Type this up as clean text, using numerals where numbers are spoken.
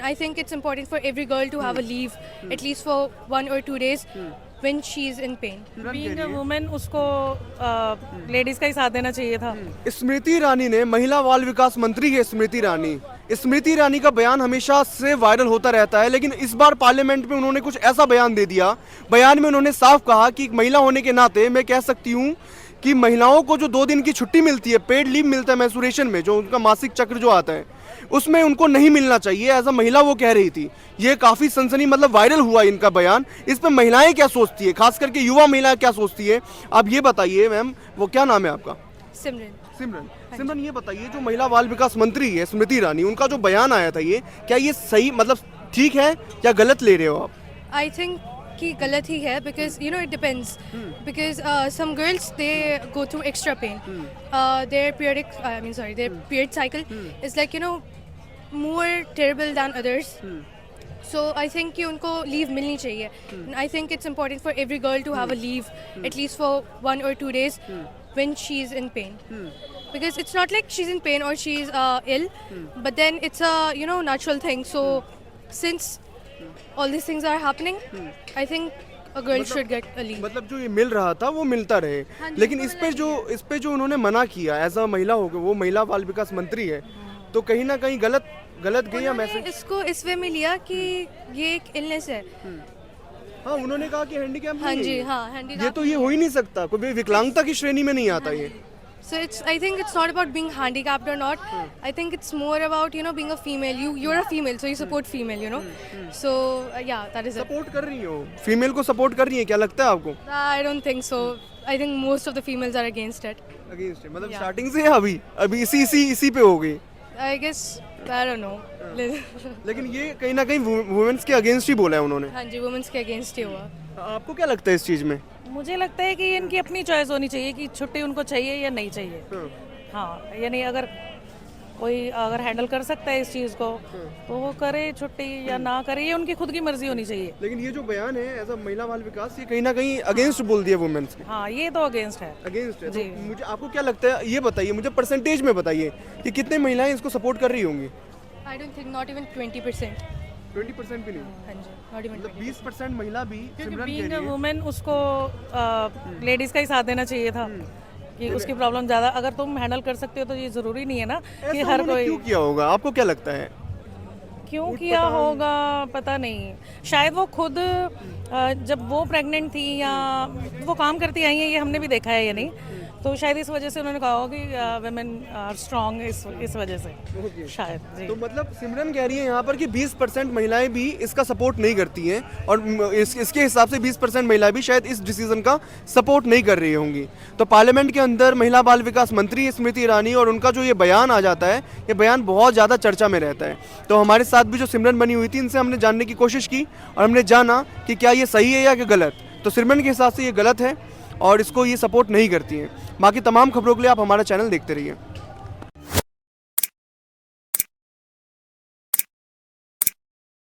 I think it's important for every girl to have a leave at least for 1 or 2 days when she's in pain. Being a women उसको ladies का ही साथ देना चाहिए था। स्मृति ईरानी ने, महिला बाल विकास मंत्री है स्मृति ईरानी का बयान हमेशा से वायरल होता रहता है, लेकिन इस बार पार्लियामेंट में उन्होंने कुछ ऐसा बयान दे दिया। बयान में उन्होंने साफ कहा कि एक महिला होने के नाते मैं कह सकती हूँ कि महिलाओं को जो 2 दिन की छुट्टी मिलती है, पेड लीव मिलता है मेंस्ट्रुएशन में, जो उनका मासिक चक्र जो आता है, उसमें उनको नहीं मिलना चाहिए। एज अ महिला वो कह रही थी। ये काफी सनसनी मतलब वायरल हुआ इनका बयान। इस पर महिलाएं क्या सोचती है, खास करके युवा महिलाएं क्या सोचती है, आप ये बताइए। मैम, वो क्या नाम है आपका? सिमरन, ये बताइए, जो महिला बाल विकास मंत्री है स्मृति ईरानी, उनका जो बयान आया था, ये क्या ये सही मतलब ठीक है या गलत ले रहे हो आप? I think कि गलत ही है because you know it depends because some girls they go through extra pain. Their period cycle is like more terrible than others. So I think कि उनको leave मिलनी चाहिए. I think it's important for every girl to have a leave at least for 1 or 2 days when she's in pain. Because it's not like she's in pain or she's ill, but then it's a natural thing. So since all these things are happening, I think a girl should get a leave. मतलब जो ये मिल रहा था वो मिलता रहे, लेकिन इस पे जो उन्होंने मना किया एज अ महिला हो, वो महिला बाल विकास मंत्री है, तो कहीं ना कहीं गलत गया मैसेज। इसको इस वे में लिया कि ये एक इलनेस है। हाँ, उन्होंने कहा कि हैंडीकैप हाँ नहीं जी, है। हाँ, handicap ये तो ये हो ही नहीं सकता, कोई विकलांगता की श्रेणी में नहीं आता ये। So I think it's not about being handicapped or not. I think it's more about being a female. You're a female, so you support female. So yeah, that is it. Support कर रही हो, female को support कर रही है, क्या लगता है आपको? I don't think so. I think most of the females are against it. Against मतलब Yeah. स्टार्टिंग से है अभी इसी पे हो गई। I guess I don't know. लेकिन ये कहीं ना कहीं वुमेन्स के अगेंस्ट ही बोला है उन्होंने। हाँ जी, वुमेन्स के अगेंस्ट ही हुआ। आपको क्या लगता है इस चीज में? मुझे लगता है कि इनकी अपनी चॉइस होनी चाहिए कि छुट्टी उनको चाहिए या नहीं चाहिए। हाँ, यानी अगर कोई हैंडल कर सकता है इस चीज़ को तो वो करे छुट्टी या ना करे, ये उनकी खुद की मर्जी होनी चाहिए। लेकिन ये जो बयान है एज अ महिला बाल विकास, ये कहीं ना कहीं अगेंस्ट बोल दिया वुमेन्स के। हाँ, ये तो अगेंस्ट है। अगेंस्ट है। जी। तो मुझे आपको क्या लगता है, ये बताइए मुझे, परसेंटेज में बताइए कि कितने महिलाएं इसको सपोर्ट कर रही होंगी? I don't think not even 20%. 20% भी नहीं, हाँ जी, not even मतलब 20%. 20% महिला भी क्योंकि सिमरन कह बीइंग अ रही है। वुमेन उसको लेडीज का ही साथ देना चाहिए था कि उसकी प्रॉब्लम ज़्यादा अगर तुम हैंडल कर सकते हो तो ये ज़रूरी नहीं है ना कि ऐसा हर उन्होंने कोई क्यों किया होगा, आपको क्या लगता है? क्यों किया होगा पता नहीं। शायद वो खुद जब वो प्रेग्नेंट थी या वो काम करती आई हैं, ये हमने भी देखा है या नहीं, तो शायद इस वजह से उन्होंने कहा होगा कि वुमेन आर स्ट्रांग, इस वजह से शायद। जी। तो मतलब सिमरन कह रही है यहाँ पर कि 20% महिलाएं भी इसका सपोर्ट नहीं करती हैं, और इसके हिसाब से 20% महिलाएं भी शायद इस डिसीजन का सपोर्ट नहीं कर रही होंगी। तो पार्लियामेंट के अंदर महिला बाल विकास मंत्री स्मृति ईरानी और उनका जो ये बयान आ जाता है, ये बयान बहुत ज़्यादा चर्चा में रहता है। तो हमारे साथ भी जो सिमरन बनी हुई थी, इनसे हमने जानने की कोशिश की और हमने जाना कि क्या ये सही है या कि गलत। तो सिमरन के हिसाब से ये गलत है और इसको ये सपोर्ट नहीं करती हैं। बाकी तमाम खबरों के लिए आप हमारा चैनल देखते रहिए।